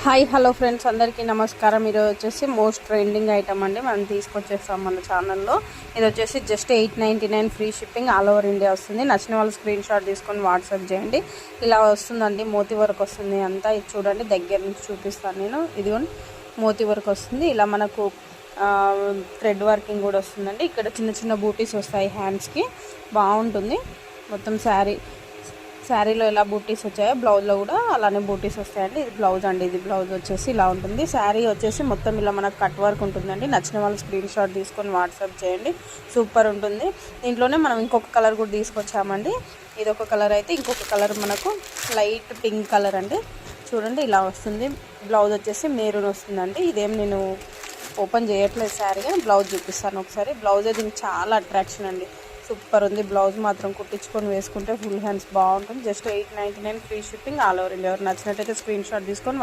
Hi hello friends, అందరికీ నమస్కారం. ఈరోజు వచ్చేసి మోస్ట్ ట్రెండింగ్ ఐటమ్ అండి, మనం తీసుకొచ్చేస్తాం మన ఛానల్లో. ఇది వచ్చేసి just 899 free shipping, all over India వస్తుంది. నచ్చిన వాళ్ళు స్క్రీన్ షాట్ తీసుకొని వాట్సాప్ చేయండి. ఇలా వస్తుందండి, మోతీ వర్క్ వస్తుంది అంతా. ఇది చూడండి, దగ్గర నుంచి చూపిస్తాను నేను. ఇదిగోండి, మోతీ వర్క్ వస్తుంది. ఇలా మనకు థ్రెడ్ వర్కింగ్ కూడా వస్తుందండి. ఇక్కడ చిన్న చిన్న బూటీస్ వస్తాయి హ్యాండ్స్కి, బాగుంటుంది. మొత్తం శారీలో ఎలా బూటీస్ వచ్చాయో బ్లౌజ్లో కూడా అలానే బూటీస్ వస్తాయండి. ఇది బ్లౌజ్ అండి, ఇది బ్లౌజ్ వచ్చేసి ఇలా ఉంటుంది. శారీ వచ్చేసి మొత్తం ఇలా మనకు కట్ వర్క్ ఉంటుందండి. నచ్చిన వాళ్ళు స్క్రీన్ షాట్ తీసుకొని వాట్సాప్ చేయండి, సూపర్ ఉంటుంది. దీంట్లోనే మనం ఇంకొక కలర్ కూడా తీసుకొచ్చామండి. ఇది ఒక కలర్ అయితే, ఇంకొక కలర్ మనకు లైట్ పింక్ కలర్ అండి. చూడండి, ఇలా వస్తుంది. బ్లౌజ్ వచ్చేసి మెరూన్ వస్తుందండి. ఇదేం నేను ఓపెన్ చేయట్లేదు శారీగా, బ్లౌజ్ చూపిస్తాను ఒకసారి. బ్లౌజ్ దీనికి చాలా అట్రాక్షన్ అండి, సూపర్ ఉంది. బ్లౌజ్ మాత్రం కుట్టించుకొని వేసుకుంటే ఫుల్ హ్యాండ్స్ బాగుంటుంది. Just 899 free shipping, all over India. ఎవరు నచ్చినట్టయితే స్క్రీన్ షాట్ తీసుకొని